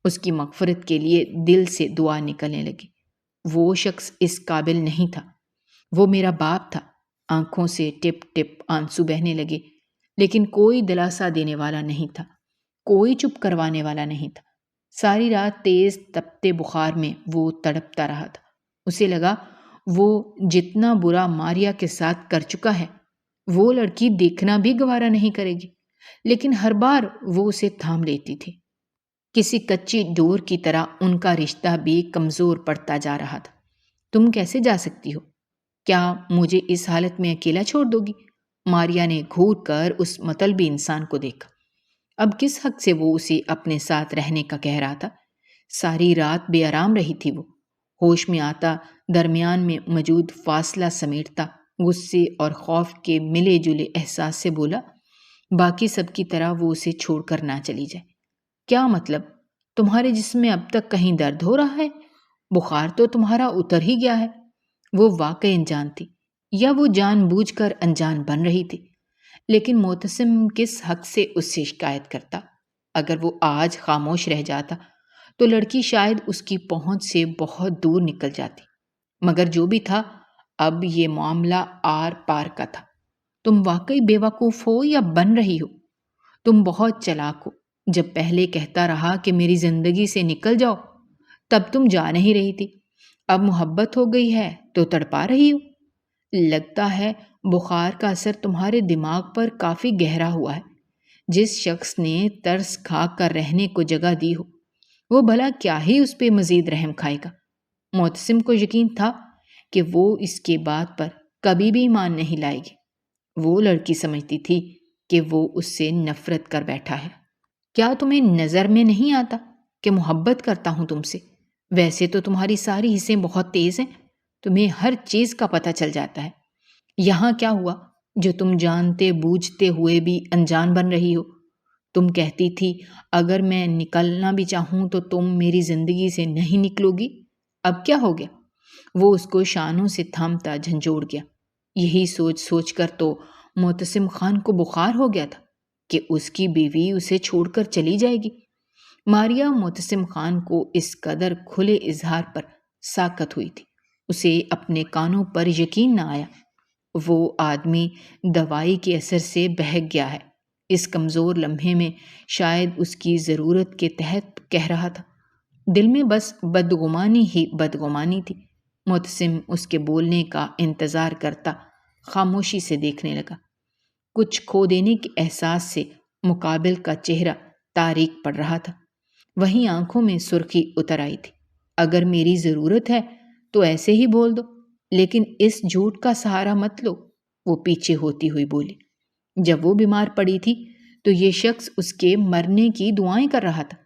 اس کی مغفرت کے لیے دل سے دعا نکلنے لگی۔ وہ شخص اس قابل نہیں تھا۔ وہ میرا باپ تھا۔ آنکھوں سے ٹپ ٹپ آنسو بہنے لگے، لیکن کوئی دلاسا دینے والا نہیں تھا، کوئی چپ کروانے والا نہیں تھا۔ ساری رات تیز تپتے بخار میں وہ تڑپتا رہا تھا۔ اسے لگا وہ جتنا برا ماریا کے ساتھ کر چکا ہے وہ لڑکی دیکھنا بھی گوارا نہیں کرے گی، لیکن ہر بار وہ اسے تھام لیتی تھی۔ کسی کچی ڈور کی طرح ان کا رشتہ بھی کمزور پڑتا جا رہا تھا۔ تم کیسے جا سکتی ہو؟ کیا مجھے اس حالت میں اکیلا چھوڑ دو گی؟ ماریا نے گھور کر اس مطلبی انسان کو دیکھا۔ اب کس حق سے وہ اسے اپنے ساتھ رہنے کا کہہ رہا تھا؟ ساری رات بے آرام رہی تھی وہ۔ ہوش میں آتا درمیان میں موجود فاصلہ سمیٹتا، غصے اور خوف کے ملے جلے احساس سے بولا، باقی سب کی طرح وہ اسے چھوڑ کر نہ چلی جائے۔ کیا مطلب؟ تمہارے جسم میں اب تک کہیں درد ہو رہا ہے؟ بخار تو تمہارا اتر ہی گیا ہے۔ وہ واقعی انجان تھی، یا وہ جان بوجھ کر انجان بن رہی تھی؟ لیکن معتصم کس حق سے اس سے شکایت کرتا؟ اگر وہ آج خاموش رہ جاتا تو لڑکی شاید اس کی پہنچ سے بہت دور نکل جاتی۔ مگر جو بھی تھا، اب یہ معاملہ آر پار کا تھا۔ تم واقعی بے وقوف ہو یا بن رہی ہو؟ تم بہت چلاک ہو۔ جب پہلے کہتا رہا کہ میری زندگی سے نکل جاؤ، تب تم جا نہیں رہی تھی۔ اب محبت ہو گئی ہے تو تڑپا رہی ہو۔ لگتا ہے بخار کا اثر تمہارے دماغ پر کافی گہرا ہوا ہے۔ جس شخص نے ترس کھا کر رہنے کو جگہ دی ہو، وہ بھلا کیا ہی اس پہ مزید رحم کھائے گا؟ معتصم کو یقین تھا کہ وہ اس کے بات پر کبھی بھی ایمان نہیں لائے گی۔ وہ لڑکی سمجھتی تھی کہ وہ اس سے نفرت کر بیٹھا ہے۔ کیا تمہیں نظر میں نہیں آتا کہ محبت کرتا ہوں تم سے؟ ویسے تو تمہاری ساری حصیں بہت تیز ہیں، تمہیں ہر چیز کا پتہ چل جاتا ہے۔ یہاں کیا ہوا جو تم جانتے بوجھتے ہوئے بھی انجان بن رہی ہو؟ تم کہتی تھی اگر میں نکلنا بھی چاہوں تو تم میری زندگی سے نہیں نکلو گی۔ اب کیا ہو گیا؟ وہ اس کو شانوں سے تھامتا جھنجھوڑ گیا۔ یہی سوچ سوچ کر تو معتصم خان کو بخار ہو گیا تھا کہ اس کی بیوی اسے چھوڑ کر چلی جائے گی۔ ماریا معتصم خان کو اس قدر کھلے اظہار پر ساکت ہوئی تھی، اسے اپنے کانوں پر یقین نہ آیا۔ وہ آدمی دوائی کے اثر سے بہک گیا ہے، اس کمزور لمحے میں شاید اس کی ضرورت کے تحت کہہ رہا تھا۔ دل میں بس بدگمانی ہی بدگمانی تھی۔ معتصم اس کے بولنے کا انتظار کرتا خاموشی سے دیکھنے لگا۔ کچھ کھو دینے کے احساس سے مقابل کا چہرہ تاریک پڑ رہا تھا، وہیں آنکھوں میں سرخی اتر آئی تھی۔ اگر میری ضرورت ہے تو ایسے ہی بول دو، لیکن اس جھوٹ کا سہارا مت لو، وہ پیچھے ہوتی ہوئی بولی۔ جب وہ بیمار پڑی تھی تو یہ شخص اس کے مرنے کی دعائیں کر رہا تھا۔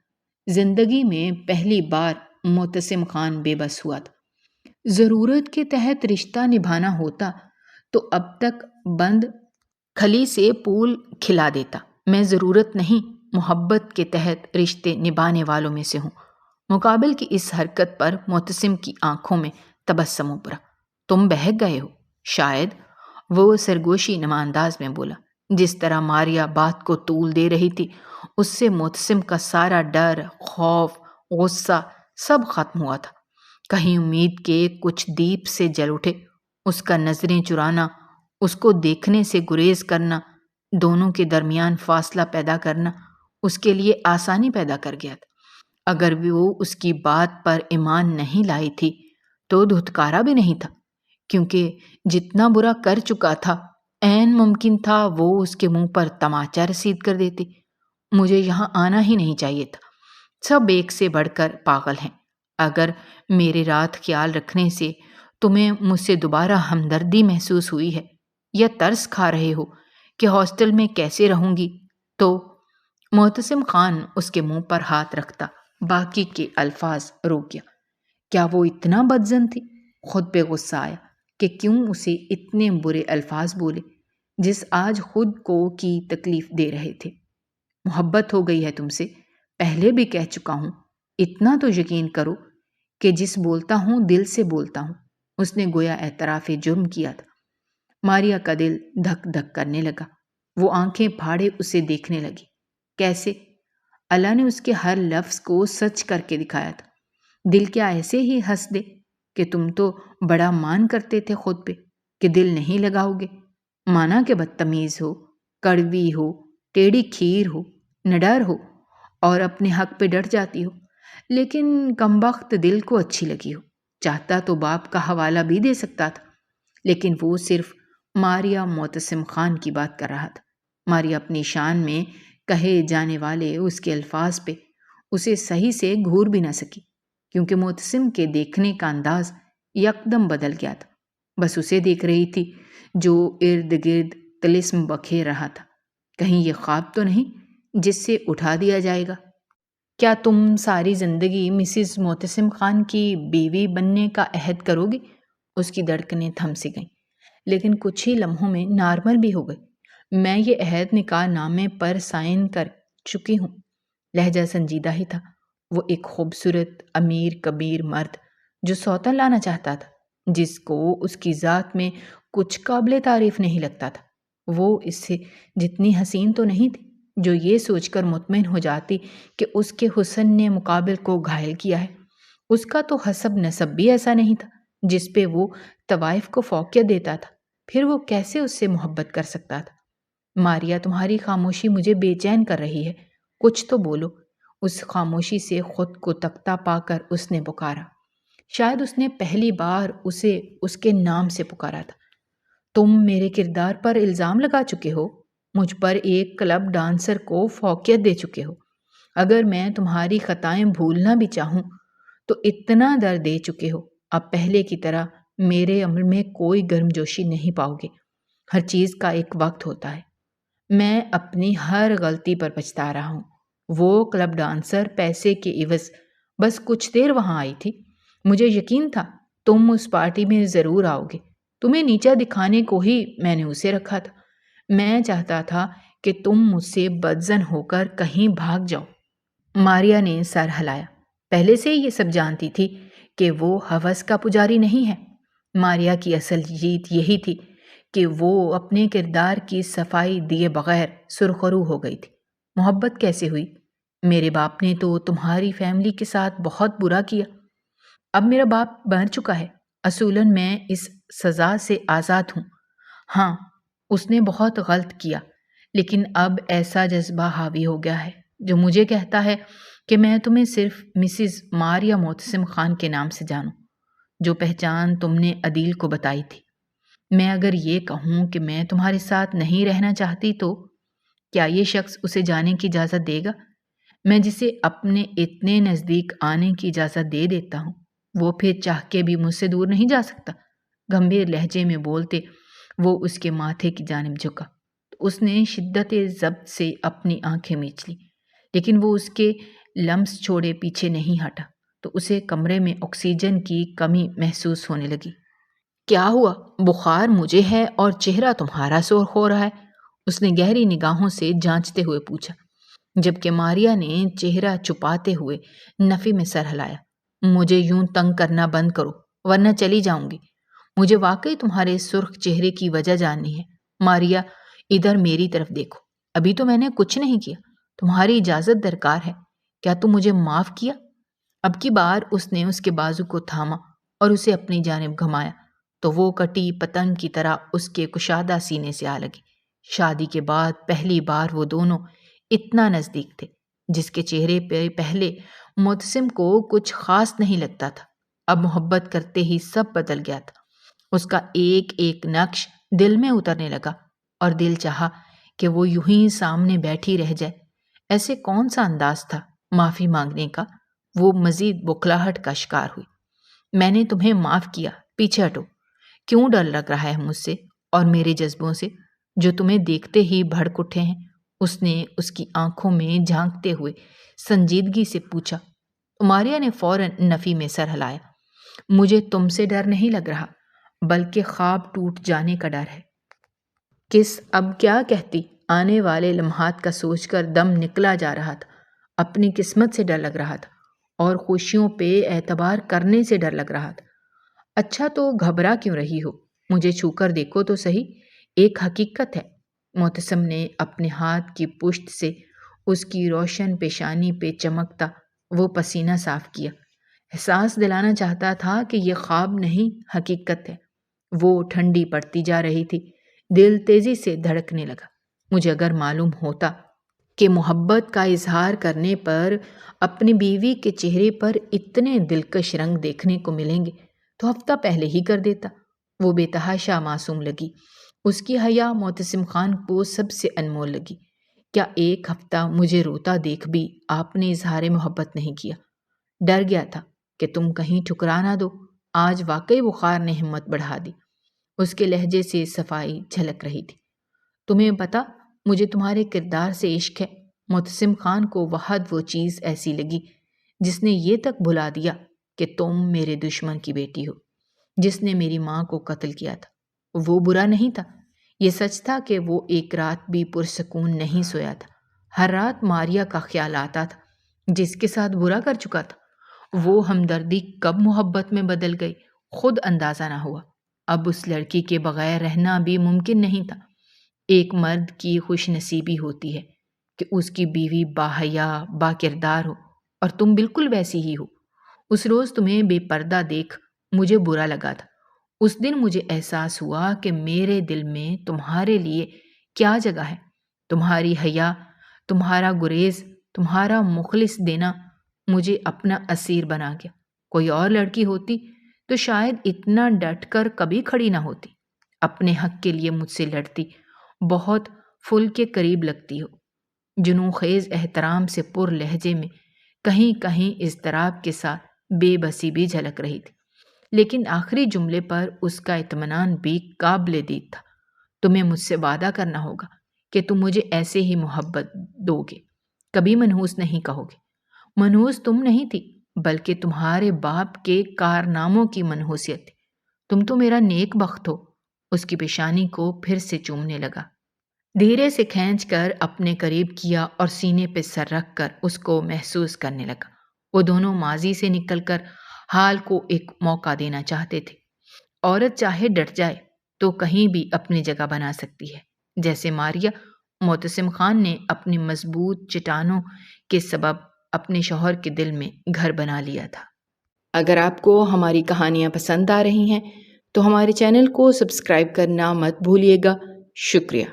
زندگی میں پہلی بار معتصم خان بے بس ہوا تھا۔ ضرورت کے تحت رشتہ نبھانا ہوتا تو اب تک بند کھلی سے پھول کھلا دیتا۔ میں ضرورت نہیں، محبت کے تحت رشتے نبھانے والوں میں سے ہوں۔ مقابل کی اس حرکت پر معتصم کی آنکھوں میں تبسم ابھرا۔ تم بہک گئے ہو شاید، وہ سرگوشی نما انداز میں بولا۔ جس طرح ماریا بات کو طول دے رہی تھی، اس سے معتصم کا سارا ڈر، خوف، غصہ سب ختم ہوا تھا۔ کہیں امید کے کچھ دیپ سے جل اٹھے۔ اس کا نظریں چرانا، اس کو دیکھنے سے گریز کرنا، دونوں کے درمیان فاصلہ پیدا کرنا اس کے لیے آسانی پیدا کر گیا تھا۔ اگر وہ اس کی بات پر ایمان نہیں لائی تھی تو دھتکارا بھی نہیں تھا، کیونکہ جتنا برا کر چکا تھا عین ممکن تھا وہ اس کے منہ پر تماچا رسید کر دیتی۔ مجھے یہاں آنا ہی نہیں چاہیے تھا۔ سب ایک سے بڑھ کر پاگل ہیں۔ اگر میرے رات خیال رکھنے سے تمہیں مجھ سے دوبارہ ہمدردی محسوس ہوئی ہے یا ترس کھا رہے ہو کہ ہاسٹل میں کیسے رہوں گی تو… معتصم خان اس کے منہ پر ہاتھ رکھتا باقی کے الفاظ روک گیا۔ کیا وہ اتنا بدظن تھی؟ خود پہ غصہ آیا کہ کیوں اسے اتنے برے الفاظ بولے جس آج خود کو کی تکلیف دے رہے تھے۔ محبت ہو گئی ہے تم سے، پہلے بھی کہہ چکا ہوں۔ اتنا تو یقین کرو کہ جس بولتا ہوں دل سے بولتا ہوں۔ اس نے گویا اعتراف جرم کیا تھا۔ ماریا کا دل دھک دھک کرنے لگا۔ وہ آنکھیں پھاڑے اسے دیکھنے لگی۔ کیسے؟ اللہ نے اس کے ہر لفظ کو سچ کر کے دکھایا تھا۔ دل کیا ایسے ہی ہنس دے کہ تم تو بڑا مان کرتے تھے خود پہ کہ دل نہیں لگاؤ گے؟ مانا کہ بدتمیز ہو، کڑوی ہو، ٹیڑھی کھیر ہو، نڈر ہو اور اپنے حق پہ ڈٹ جاتی ہو، لیکن کمبخت دل کو اچھی لگی ہو۔ چاہتا تو باپ کا حوالہ بھی دے سکتا تھا، لیکن وہ صرف ماریا معتصم خان کی بات کر رہا تھا۔ ماریا اپنی شان میں کہے جانے والے اس کے الفاظ پہ اسے صحیح سے گھور بھی نہ سکی، کیونکہ معتصم کے دیکھنے کا انداز یکدم بدل گیا تھا۔ بس اسے دیکھ رہی تھی جو ارد گرد طلسم بکھیر رہا تھا۔ کہیں یہ خواب تو نہیں جس سے اٹھا دیا جائے گا؟ کیا تم ساری زندگی مسز معتصم خان کی بیوی بننے کا عہد کرو گی؟ اس کی دھڑکنیں تھم سی گئیں، لیکن کچھ ہی لمحوں میں نارمل بھی ہو گئی۔ میں یہ عہد نکاح نامے پر سائن کر چکی ہوں۔ لہجہ سنجیدہ ہی تھا۔ وہ ایک خوبصورت امیر کبیر مرد جو سوتن لانا چاہتا تھا، جس کو اس کی ذات میں کچھ قابل تعریف نہیں لگتا تھا۔ وہ اس سے جتنی حسین تو نہیں تھی جو یہ سوچ کر مطمئن ہو جاتی کہ اس کے حسن نے مقابل کو گھائل کیا ہے۔ اس کا تو حسب نسب بھی ایسا نہیں تھا جس پہ وہ طوائف کو فوقیت دیتا تھا، پھر وہ کیسے اس سے محبت کر سکتا تھا؟ ماریا، تمہاری خاموشی مجھے بے چین کر رہی ہے، کچھ تو بولو۔ اس خاموشی سے خود کو تکتا پا کر اس نے پکارا۔ شاید اس نے پہلی بار اسے اس کے نام سے پکارا تھا۔ تم میرے کردار پر الزام لگا چکے ہو، مجھ پر ایک کلب ڈانسر کو فوقیت دے چکے ہو۔ اگر میں تمہاری خطائیں بھولنا بھی چاہوں تو اتنا درد دے چکے ہو، اب پہلے کی طرح میرے عمل میں کوئی گرم جوشی نہیں پاؤ گے۔ ہر چیز کا ایک وقت ہوتا ہے۔ میں اپنی ہر غلطی پر پچھتا رہا ہوں۔ وہ کلب ڈانسر پیسے کے عوض بس کچھ دیر وہاں آئی تھی۔ مجھے یقین تھا تم اس پارٹی میں ضرور آؤ گے۔ تمہیں نیچا دکھانے کو ہی میں نے اسے رکھا تھا۔ میں چاہتا تھا کہ تم مجھ سے بدظن ہو کر کہیں بھاگ جاؤ۔ ماریا نے سر ہلایا۔ پہلے سے یہ سب جانتی تھی کہ وہ ہوس کا پجاری نہیں ہے۔ ماریا کی اصل جیت یہی تھی کہ وہ اپنے کردار کی صفائی دیے بغیر سرخرو ہو گئی تھی۔ محبت کیسے ہوئی؟ میرے باپ نے تو تمہاری فیملی کے ساتھ بہت برا کیا۔ اب میرا باپ مر چکا ہے۔ اصولاً میں اس سزا سے آزاد ہوں۔ ہاں، اس نے بہت غلط کیا، لیکن اب ایسا جذبہ حاوی ہو گیا ہے جو مجھے کہتا ہے کہ میں تمہیں صرف مسز ماریا معتصم خان کے نام سے جانوں، جو پہچان تم نے عدیل کو بتائی تھی۔ میں اگر یہ کہوں کہ میں تمہارے ساتھ نہیں رہنا چاہتی تو کیا یہ شخص اسے جانے کی اجازت دے گا؟ میں جسے اپنے اتنے نزدیک آنے کی اجازت دے دیتا ہوں وہ پھر چاہ کے بھی مجھ سے دور نہیں جا سکتا۔ گمبھیر لہجے میں بولتے وہ اس کے ماتھے کی جانب جھکا تو اس نے شدت ضبط سے اپنی آنکھیں میچ لی، لیکن وہ اس کے لمس چھوڑے پیچھے نہیں ہٹا تو اسے کمرے میں آکسیجن کی کمی محسوس ہونے لگی۔ کیا ہوا؟ بخار مجھے ہے اور چہرہ تمہارا سرخ ہو رہا ہے، اس نے گہری نگاہوں سے جانچتے ہوئے پوچھا، جبکہ ماریا نے چہرہ چھپاتے ہوئے نفی میں سر ہلایا۔ مجھے یوں تنگ کرنا بند کرو ورنہ چلی جاؤں گی۔ مجھے واقعی تمہارے سرخ چہرے کی وجہ جاننی ہے۔ ماریا، ادھر میری طرف دیکھو، ابھی تو میں نے کچھ نہیں کیا، تمہاری اجازت درکار ہے۔ کیا تم مجھے معاف کیا؟ اب کی بار اس نے اس کے بازو کو تھاما اور اسے اپنی جانب گھمایا تو وہ کٹی پتنگ کی طرح اس کے کشادہ سینے سے آ لگی۔ شادی کے بعد پہلی بار وہ دونوں اتنا نزدیک تھے، جس کے چہرے پہ پہلے معتصم کو کچھ خاص نہیں لگتا تھا، اب محبت کرتے ہی سب بدل گیا تھا۔ اس کا ایک ایک نقش دل میں اترنے لگا اور دل چاہا کہ وہ یوں ہی سامنے بیٹھی رہ جائے۔ ایسے کون سا انداز تھا معافی مانگنے کا؟ وہ مزید بکھلاہٹ کا شکار ہوئی۔ میں نے تمہیں معاف کیا، پیچھے ہٹو۔ کیوں ڈر لگ رہا ہے مجھ سے اور میرے جذبوں سے جو تمہیں دیکھتے ہی بھڑک اٹھے ہیں؟ اس نے اس کی آنکھوں میں جھانکتے ہوئے سنجیدگی سے پوچھا۔ ماریا نے فوراً نفی میں سر ہلایا۔ مجھے تم سے ڈر نہیں لگ رہا، بلکہ خواب ٹوٹ جانے کا ڈر ہے۔ کس اب کیا کہتی؟ آنے والے لمحات کا سوچ کر دم نکلا جا رہا تھا۔ اپنی قسمت سے ڈر لگ رہا تھا اور خوشیوں پہ اعتبار کرنے سے ڈر لگ رہا تھا۔ اچھا تو گھبرا کیوں رہی ہو؟ مجھے چھو کر دیکھو تو صحیح، ایک حقیقت ہے۔ معتصم نے اپنے ہاتھ کی پشت سے اس کی روشن پیشانی پہ چمکتا وہ پسینہ صاف کیا، احساس دلانا چاہتا تھا کہ یہ خواب نہیں حقیقت ہے۔ وہ ٹھنڈی پڑتی جا رہی تھی، دل تیزی سے دھڑکنے لگا۔ مجھے اگر معلوم ہوتا کہ محبت کا اظہار کرنے پر اپنی بیوی کے چہرے پر اتنے دلکش رنگ دیکھنے کو ملیں گے تو ہفتہ پہلے ہی کر دیتا۔ وہ بے تحاشا معصوم لگی، اس کی حیا معتصم خان کو سب سے انمول لگی۔ کیا ایک ہفتہ مجھے روتا دیکھ بھی آپ نے اظہار محبت نہیں کیا؟ ڈر گیا تھا کہ تم کہیں ٹھکرا نہ دو۔ آج واقعی بخار نے ہمت بڑھا دی۔ اس کے لہجے سے صفائی جھلک رہی تھی۔ تمہیں پتا مجھے تمہارے کردار سے عشق ہے۔ معتصم خان کو وحد وہ چیز ایسی لگی جس نے یہ تک بھلا دیا کہ تم میرے دشمن کی بیٹی ہو، جس نے میری ماں کو قتل کیا تھا۔ وہ برا نہیں تھا، یہ سچ تھا کہ وہ ایک رات بھی پرسکون نہیں سویا تھا۔ ہر رات ماریا کا خیال آتا تھا جس کے ساتھ برا کر چکا تھا۔ وہ ہمدردی کب محبت میں بدل گئی خود اندازہ نہ ہوا۔ اب اس لڑکی کے بغیر رہنا بھی ممکن نہیں تھا۔ ایک مرد کی خوش نصیبی ہوتی ہے کہ اس کی بیوی باحیا با کردار ہو، اور تم بالکل ویسی ہی ہو۔ اس روز تمہیں بے پردہ دیکھ مجھے برا لگا تھا۔ اس دن مجھے احساس ہوا کہ میرے دل میں تمہارے لیے کیا جگہ ہے۔ تمہاری حیا، تمہارا گریز، تمہارا مخلص دینا مجھے اپنا اسیر بنا گیا۔ کوئی اور لڑکی ہوتی تو شاید اتنا ڈٹ کر کبھی کھڑی نہ ہوتی، اپنے حق کے لیے مجھ سے لڑتی۔ بہت فل کے قریب لگتی ہو۔ جنون خیز احترام سے پر لہجے میں کہیں کہیں اضطراب کے ساتھ بے بسی بھی جھلک رہی تھی، لیکن آخری جملے پر اس کا اطمینان بھی قابل دید تھا۔ تمہیں مجھ سے وعدہ کرنا ہوگا کہ تم مجھے ایسے ہی محبت دو گے، کبھی منحوس نہیں کہو گے۔ منحوس تم نہیں تھی، بلکہ تمہارے باپ کے کارناموں کی منحوسیت تھی۔ تم تو میرا نیک بخت ہو۔ اس کی پیشانی کو پھر سے چومنے لگا، دھیرے سے کھینچ کر اپنے قریب کیا اور سینے پہ سر رکھ کر اس کو محسوس کرنے لگا۔ وہ دونوں ماضی سے نکل کر حال کو ایک موقع دینا چاہتے تھے۔ عورت چاہے ڈٹ جائے تو کہیں بھی اپنی جگہ بنا سکتی ہے، جیسے ماریا۔ معتصم خان نے اپنی مضبوط چٹانوں کے سبب اپنے شوہر کے دل میں گھر بنا لیا تھا۔ اگر آپ کو ہماری کہانیاں پسند آ رہی ہیں تو ہمارے چینل کو سبسکرائب کرنا مت بھولیے گا۔ شکریہ۔